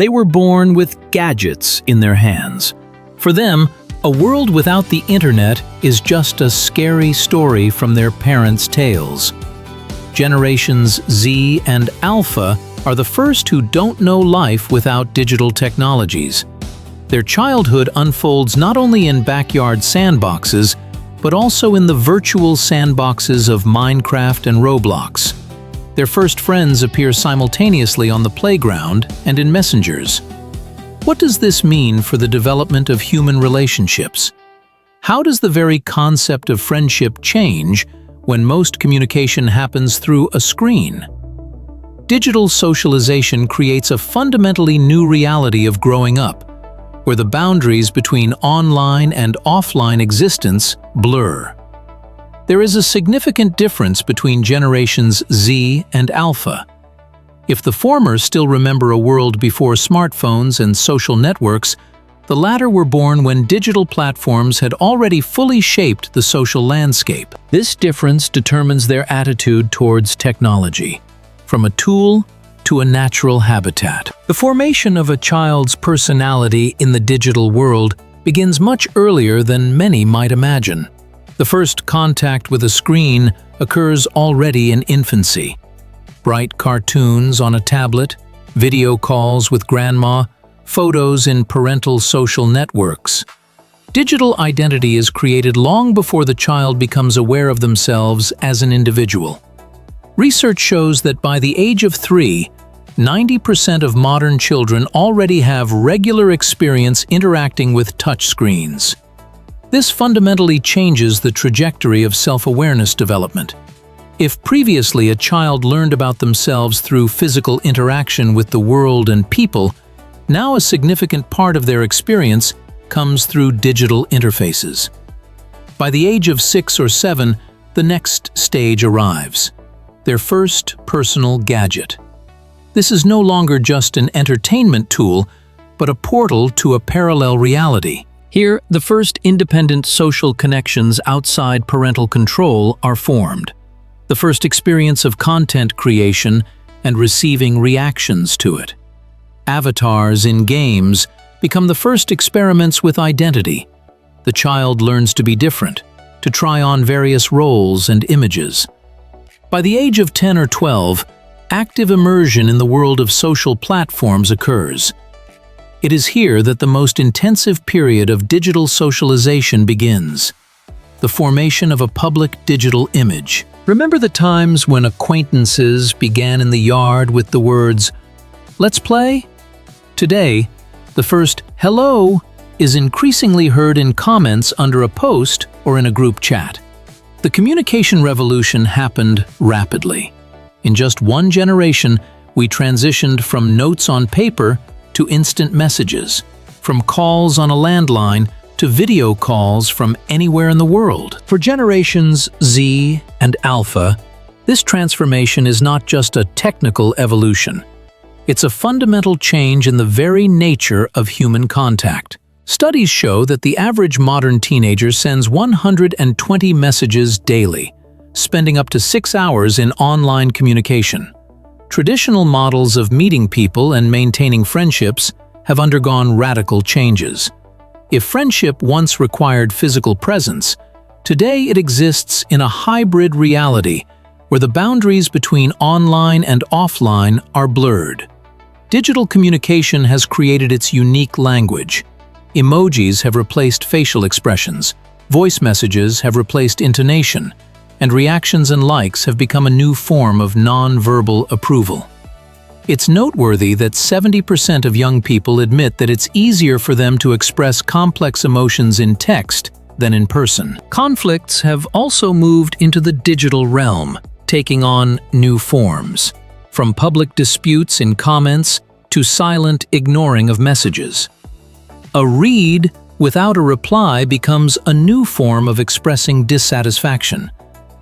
They were born with gadgets in their hands. For them, a world without the internet is just a scary story from their parents' tales. Generations Z and Alpha are the first who don't know life without digital technologies. Their childhood unfolds not only in backyard sandboxes, but also in the virtual sandboxes of Minecraft and Roblox. Their first friends appear simultaneously on the playground and in messengers. What does this mean for the development of human relationships? How does the very concept of friendship change when most communication happens through a screen? Digital socialization creates a fundamentally new reality of growing up, where the boundaries between online and offline existence blur. There is a significant difference between generations Z and Alpha. If the former still remember a world before smartphones and social networks, the latter were born when digital platforms had already fully shaped the social landscape. This difference determines their attitude towards technology, from a tool to a natural habitat. The formation of a child's personality in the digital world begins much earlier than many might imagine. The first contact with a screen occurs already in infancy. Bright cartoons on a tablet, video calls with grandma, photos in parental social networks. Digital identity is created long before the child becomes aware of themselves as an individual. Research shows that by the age of 3, 90% of modern children already have regular experience interacting with touchscreens. This fundamentally changes the trajectory of self-awareness development. If previously a child learned about themselves through physical interaction with the world and people, now a significant part of their experience comes through digital interfaces. By the age of 6 or 7, the next stage arrives: their first personal gadget. This is no longer just an entertainment tool, but a portal to a parallel reality. Here, the first independent social connections outside parental control are formed. The first experience of content creation and receiving reactions to it. Avatars in games become the first experiments with identity. The child learns to be different, to try on various roles and images. By the age of 10 or 12, active immersion in the world of social platforms occurs. It is here that the most intensive period of digital socialization begins: the formation of a public digital image. Remember the times when acquaintances began in the yard with the words, "Let's play?" Today, the first "hello" is increasingly heard in comments under a post or in a group chat. The communication revolution happened rapidly. In just one generation, we transitioned from notes on paper to instant messages, from calls on a landline to video calls from anywhere in the world. For generations Z and Alpha, this transformation is not just a technical evolution. It's a fundamental change in the very nature of human contact. Studies show that the average modern teenager sends 120 messages daily, spending up to 6 hours in online communication. Traditional models of meeting people and maintaining friendships have undergone radical changes. If friendship once required physical presence, today it exists in a hybrid reality where the boundaries between online and offline are blurred. Digital communication has created its unique language. Emojis have replaced facial expressions, voice messages have replaced intonation, and reactions and likes have become a new form of non-verbal approval. It's noteworthy that 70% of young people admit that it's easier for them to express complex emotions in text than in person. Conflicts have also moved into the digital realm, taking on new forms, from public disputes in comments to silent ignoring of messages. A read without a reply becomes a new form of expressing dissatisfaction,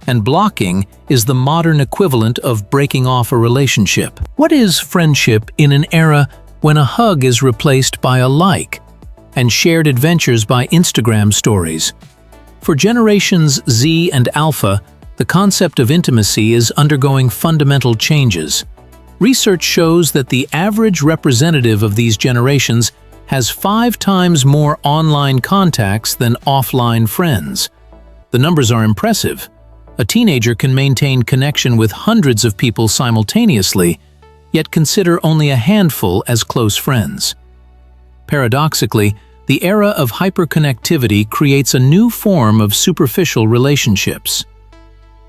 and blocking is the modern equivalent of breaking off a relationship. What is friendship in an era when a hug is replaced by a like, and shared adventures by Instagram stories? For generations Z and Alpha, the concept of intimacy is undergoing fundamental changes. Research shows that the average representative of these generations has 5 times more online contacts than offline friends. The numbers are impressive. A teenager can maintain connection with hundreds of people simultaneously, yet consider only a handful as close friends. Paradoxically, the era of hyperconnectivity creates a new form of superficial relationships.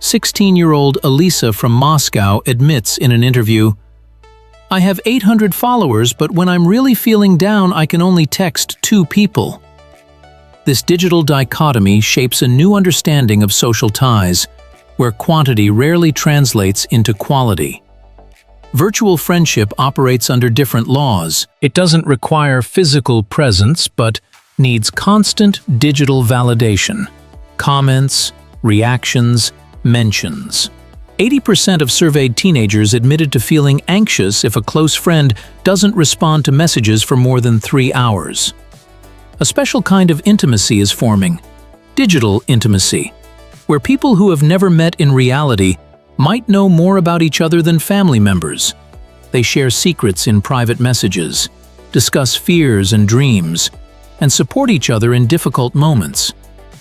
16-year-old Elisa from Moscow admits in an interview, "I have 800 followers, but when I'm really feeling down, I can only text 2 people." This digital dichotomy shapes a new understanding of social ties, where quantity rarely translates into quality. Virtual friendship operates under different laws. It doesn't require physical presence, but needs constant digital validation. Comments, reactions, mentions. 80% of surveyed teenagers admitted to feeling anxious if a close friend doesn't respond to messages for more than 3 hours. A special kind of intimacy is forming, digital intimacy, where people who have never met in reality might know more about each other than family members. They share secrets in private messages, discuss fears and dreams, and support each other in difficult moments.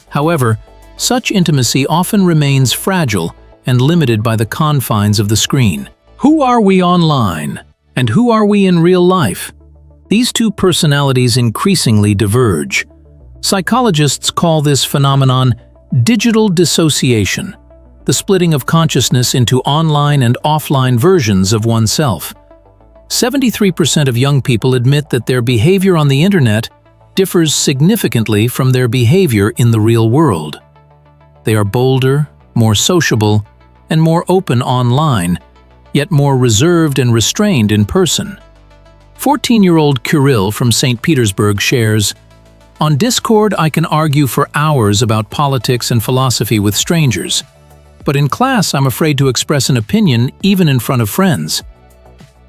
However, such intimacy often remains fragile and limited by the confines of the screen. Who are we online, and who are we in real life? These two personalities increasingly diverge. Psychologists call this phenomenon digital dissociation, the splitting of consciousness into online and offline versions of oneself. 73% of young people admit that their behavior on the internet differs significantly from their behavior in the real world. They are bolder, more sociable, and more open online, yet more reserved and restrained in person. 14-year-old Kirill from St. Petersburg shares, "On Discord, I can argue for hours about politics and philosophy with strangers. But in class, I'm afraid to express an opinion even in front of friends."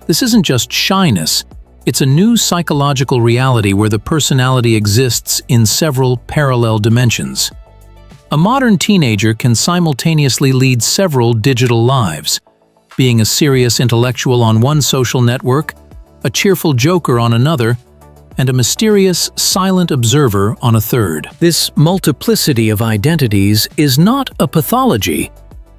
This isn't just shyness, it's a new psychological reality where the personality exists in several parallel dimensions. A modern teenager can simultaneously lead several digital lives, being a serious intellectual on one social network, a cheerful joker on another, and a mysterious, silent observer on a third. This multiplicity of identities is not a pathology,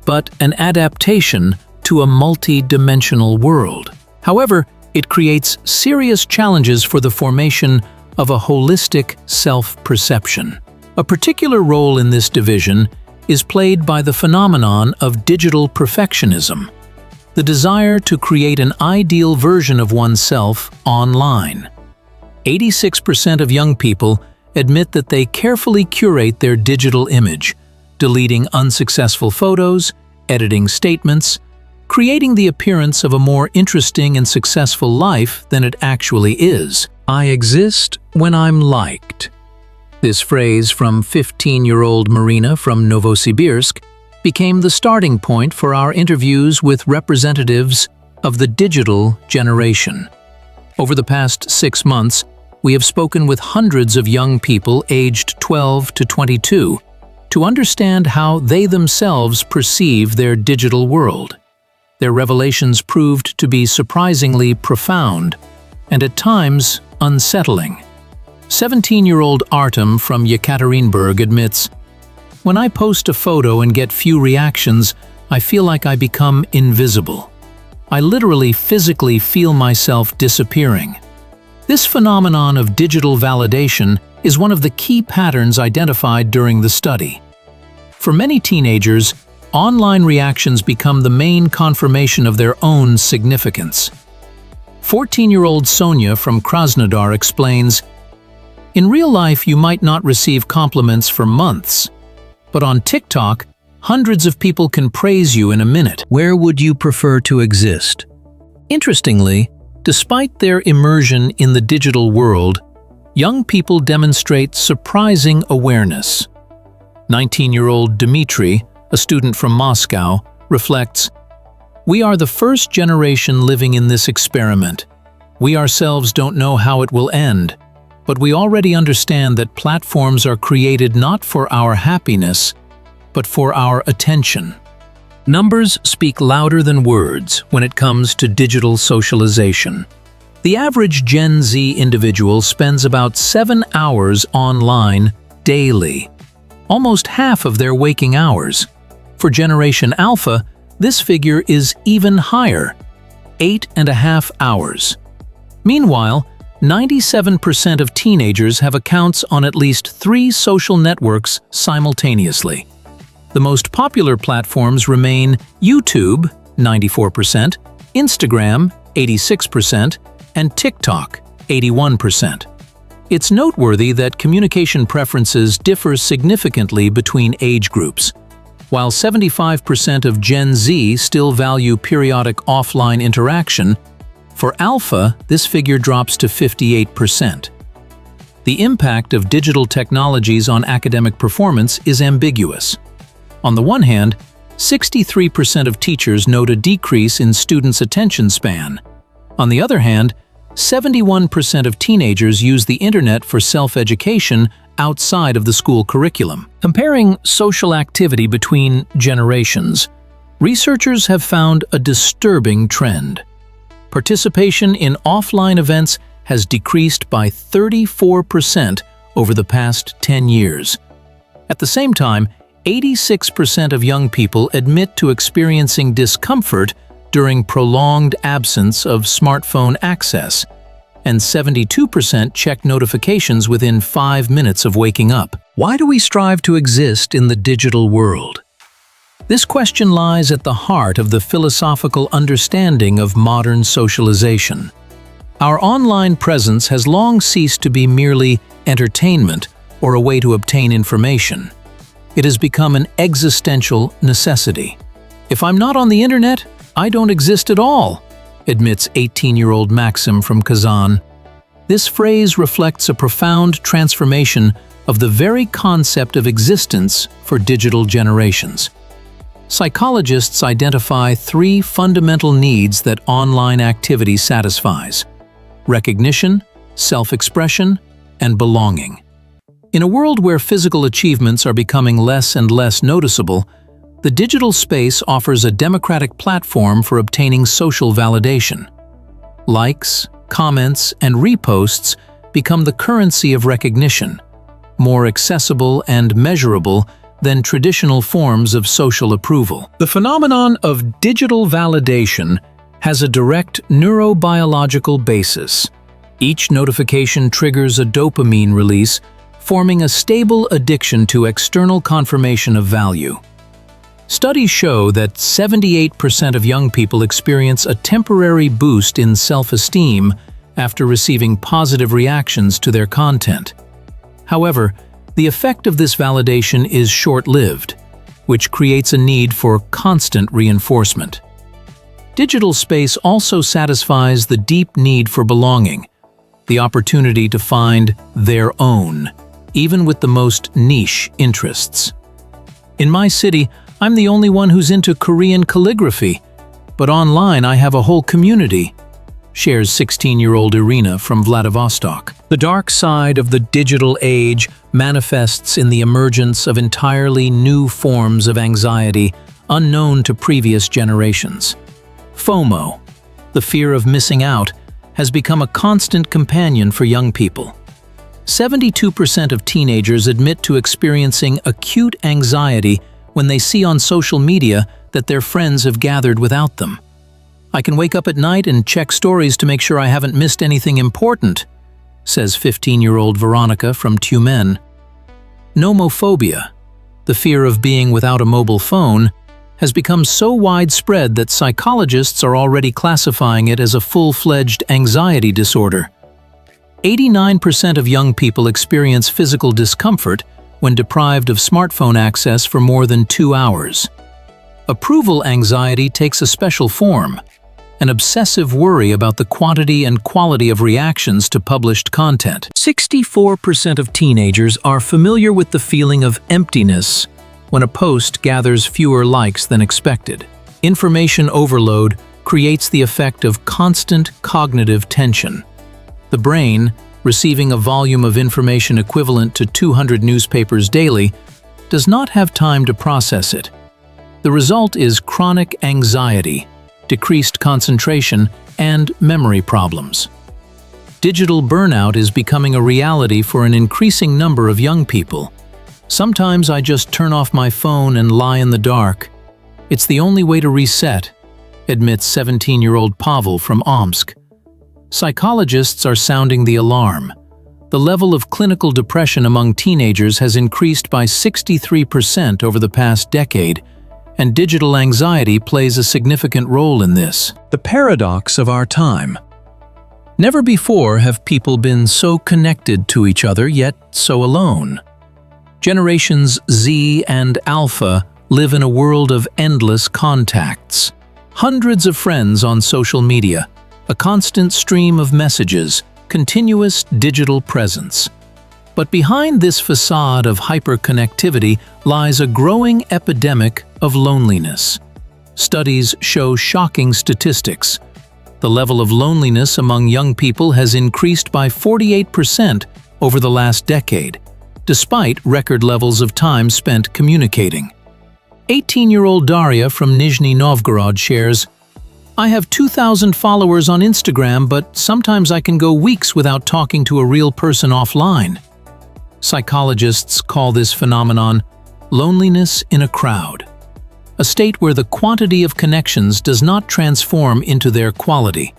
but an adaptation to a multi-dimensional world. However, it creates serious challenges for the formation of a holistic self-perception. A particular role in this division is played by the phenomenon of digital perfectionism, the desire to create an ideal version of oneself online. 86% of young people admit that they carefully curate their digital image, deleting unsuccessful photos, editing statements, creating the appearance of a more interesting and successful life than it actually is. "I exist when I'm liked." This phrase from 15-year-old Marina from Novosibirsk became the starting point for our interviews with representatives of the digital generation. Over the past 6 months, we have spoken with hundreds of young people aged 12 to 22 to understand how they themselves perceive their digital world. Their revelations proved to be surprisingly profound and at times unsettling. 17-year-old Artem from Yekaterinburg admits, "When I post a photo and get few reactions, I feel like I become invisible. I literally physically feel myself disappearing." This phenomenon of digital validation is one of the key patterns identified during the study. For many teenagers, online reactions become the main confirmation of their own significance. 14-year-old Sonia from Krasnodar explains, "In real life, you might not receive compliments for months, but on TikTok, hundreds of people can praise you in a minute. Where would you prefer to exist?" Interestingly, despite their immersion in the digital world, young people demonstrate surprising awareness. 19-year-old Dmitry, a student from Moscow, reflects, "We are the first generation living in this experiment. We ourselves don't know how it will end, but we already understand that platforms are created not for our happiness, but for our attention." Numbers speak louder than words when it comes to digital socialization. The average Gen Z individual spends about 7 hours online daily, almost half of their waking hours. For Generation Alpha, this figure is even higher, 8.5 hours. Meanwhile, 97% of teenagers have accounts on at least 3 social networks simultaneously. The most popular platforms remain YouTube, 94%, Instagram, 86%, and TikTok, 81%. It's noteworthy that communication preferences differ significantly between age groups. While 75% of Gen Z still value periodic offline interaction, for Alpha, this figure drops to 58%. The impact of digital technologies on academic performance is ambiguous. On the one hand, 63% of teachers note a decrease in students' attention span. On the other hand, 71% of teenagers use the internet for self-education outside of the school curriculum. Comparing social activity between generations, researchers have found a disturbing trend. Participation in offline events has decreased by 34% over the past 10 years. At the same time, 86% of young people admit to experiencing discomfort during prolonged absence of smartphone access, and 72% check notifications within 5 minutes of waking up. Why do we strive to exist in the digital world? This question lies at the heart of the philosophical understanding of modern socialization. Our online presence has long ceased to be merely entertainment or a way to obtain information. It has become an existential necessity. If I'm not on the internet, I don't exist at all, admits 18-year-old Maxim from Kazan. This phrase reflects a profound transformation of the very concept of existence for digital generations. Psychologists identify 3 fundamental needs that online activity satisfies: recognition, self-expression, and belonging. In a world where physical achievements are becoming less and less noticeable, the digital space offers a democratic platform for obtaining social validation. Likes, comments, and reposts become the currency of recognition, more accessible and measurable than traditional forms of social approval. The phenomenon of digital validation has a direct neurobiological basis. Each notification triggers a dopamine release, forming a stable addiction to external confirmation of value. Studies show that 78% of young people experience a temporary boost in self-esteem after receiving positive reactions to their content. However, the effect of this validation is short-lived, which creates a need for constant reinforcement. Digital space also satisfies the deep need for belonging, the opportunity to find their own, even with the most niche interests. In my city, I'm the only one who's into Korean calligraphy, but online I have a whole community, shares 16-year-old Irina from Vladivostok. The dark side of the digital age manifests in the emergence of entirely new forms of anxiety unknown to previous generations. FOMO, the fear of missing out, has become a constant companion for young people. 72% of teenagers admit to experiencing acute anxiety when they see on social media that their friends have gathered without them. I can wake up at night and check stories to make sure I haven't missed anything important, says 15-year-old Veronica from Tumen. Nomophobia, the fear of being without a mobile phone, has become so widespread that psychologists are already classifying it as a full-fledged anxiety disorder. 89% of young people experience physical discomfort when deprived of smartphone access for more than 2 hours. Approval anxiety takes a special form, an obsessive worry about the quantity and quality of reactions to published content. 64% of teenagers are familiar with the feeling of emptiness when a post gathers fewer likes than expected. Information overload creates the effect of constant cognitive tension. The brain, receiving a volume of information equivalent to 200 newspapers daily, does not have time to process it. The result is chronic anxiety, decreased concentration, and memory problems. Digital burnout is becoming a reality for an increasing number of young people. Sometimes I just turn off my phone and lie in the dark. It's the only way to reset, admits 17-year-old Pavel from Omsk. Psychologists are sounding the alarm. The level of clinical depression among teenagers has increased by 63% over the past decade, and digital anxiety plays a significant role in this. The paradox of our time. Never before have people been so connected to each other, yet so alone. Generations Z and Alpha live in a world of endless contacts. Hundreds of friends on social media, a constant stream of messages, continuous digital presence. But behind this facade of hyperconnectivity lies a growing epidemic of loneliness. Studies show shocking statistics. The level of loneliness among young people has increased by 48% over the last decade, despite record levels of time spent communicating. 18-year-old Daria from Nizhny Novgorod shares, "I have 2,000 followers on Instagram, but sometimes I can go weeks without talking to a real person offline." Psychologists call this phenomenon loneliness in a crowd, a state where the quantity of connections does not transform into their quality.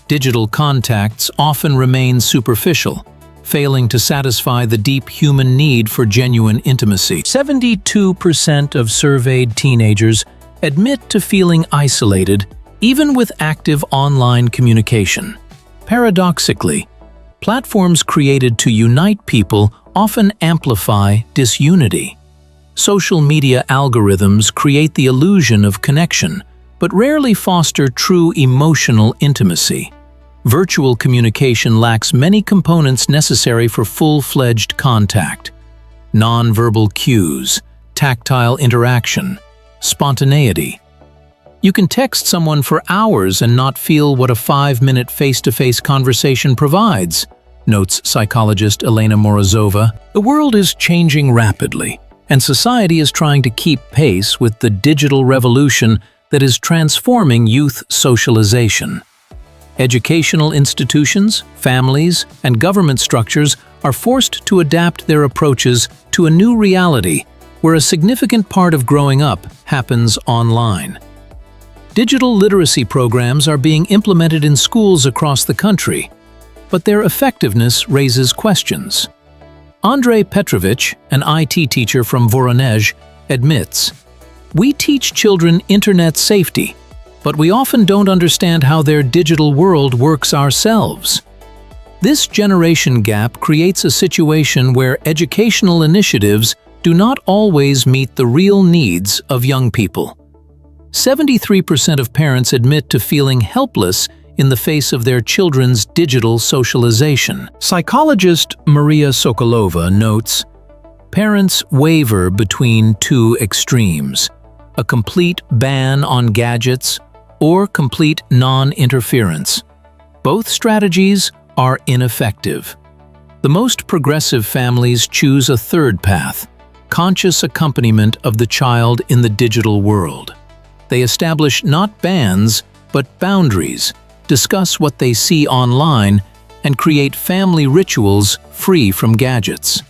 Digital contacts often remain superficial, failing to satisfy the deep human need for genuine intimacy. 72% of surveyed teenagers admit to feeling isolated, even with active online communication. Paradoxically, platforms created to unite people often amplify disunity. Social media algorithms create the illusion of connection, but rarely foster true emotional intimacy. Virtual communication lacks many components necessary for full-fledged contact: non-verbal cues, tactile interaction, spontaneity. You can text someone for hours and not feel what a 5-minute face-to-face conversation provides, notes psychologist Elena Morozova. The world is changing rapidly, and society is trying to keep pace with the digital revolution that is transforming youth socialization. Educational institutions, families, and government structures are forced to adapt their approaches to a new reality where a significant part of growing up happens online. Digital literacy programs are being implemented in schools across the country, but their effectiveness raises questions. Andrei Petrovich, an IT teacher from Voronezh, admits, "We teach children internet safety, but we often don't understand how their digital world works ourselves." This generation gap creates a situation where educational initiatives do not always meet the real needs of young people. 73% of parents admit to feeling helpless in the face of their children's digital socialization. Psychologist Maria Sokolova notes, "Parents waver between two extremes: a complete ban on gadgets or complete non-interference. Both strategies are ineffective. The most progressive families choose a third path: conscious accompaniment of the child in the digital world. They establish not bans, but boundaries, discuss what they see online, and create family rituals free from gadgets."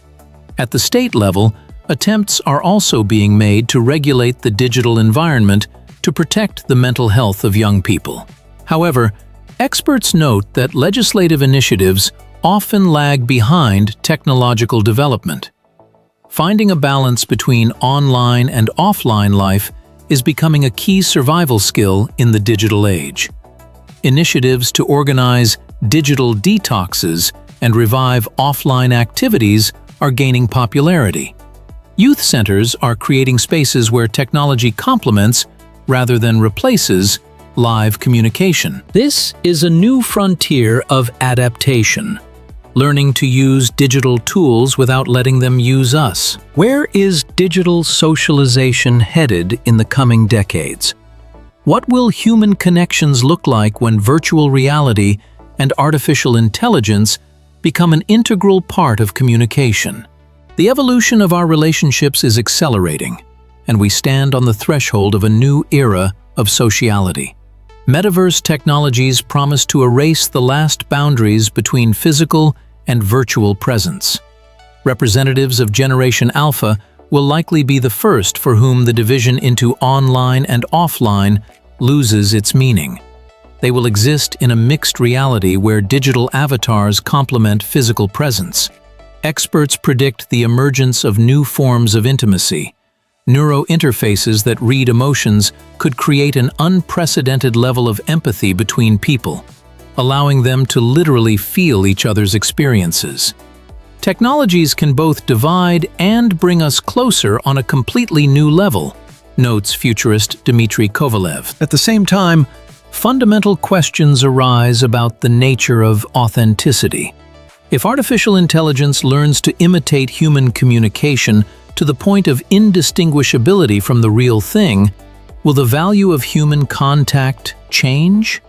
At the state level, attempts are also being made to regulate the digital environment to protect the mental health of young people. However, experts note that legislative initiatives often lag behind technological development. Finding a balance between online and offline life is becoming a key survival skill in the digital age. Initiatives to organize digital detoxes and revive offline activities are gaining popularity. Youth centers are creating spaces where technology complements, rather than replaces, live communication. This is a new frontier of adaptation, learning to use digital tools without letting them use us. Where is digital socialization headed in the coming decades? What will human connections look like when virtual reality and artificial intelligence become an integral part of communication? The evolution of our relationships is accelerating, and we stand on the threshold of a new era of sociality. Metaverse technologies promise to erase the last boundaries between physical and virtual presence. Representatives of Generation Alpha will likely be the first for whom the division into online and offline loses its meaning. They will exist in a mixed reality where digital avatars complement physical presence. Experts predict the emergence of new forms of intimacy. Neurointerfaces that read emotions could create an unprecedented level of empathy between people, allowing them to literally feel each other's experiences. Technologies can both divide and bring us closer on a completely new level, notes futurist Dmitry Kovalev. At the same time, fundamental questions arise about the nature of authenticity. If artificial intelligence learns to imitate human communication to the point of indistinguishability from the real thing, will the value of human contact change?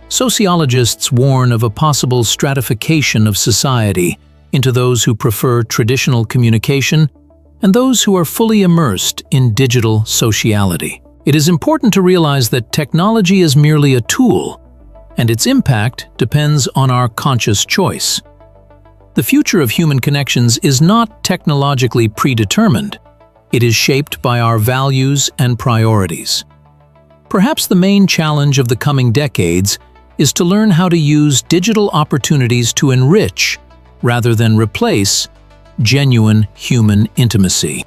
Sociologists warn of a possible stratification of society into those who prefer traditional communication and those who are fully immersed in digital sociality. It is important to realize that technology is merely a tool, and its impact depends on our conscious choice. The future of human connections is not technologically predetermined. It is shaped by our values and priorities. Perhaps the main challenge of the coming decades is to learn how to use digital opportunities to enrich, rather than replace, genuine human intimacy.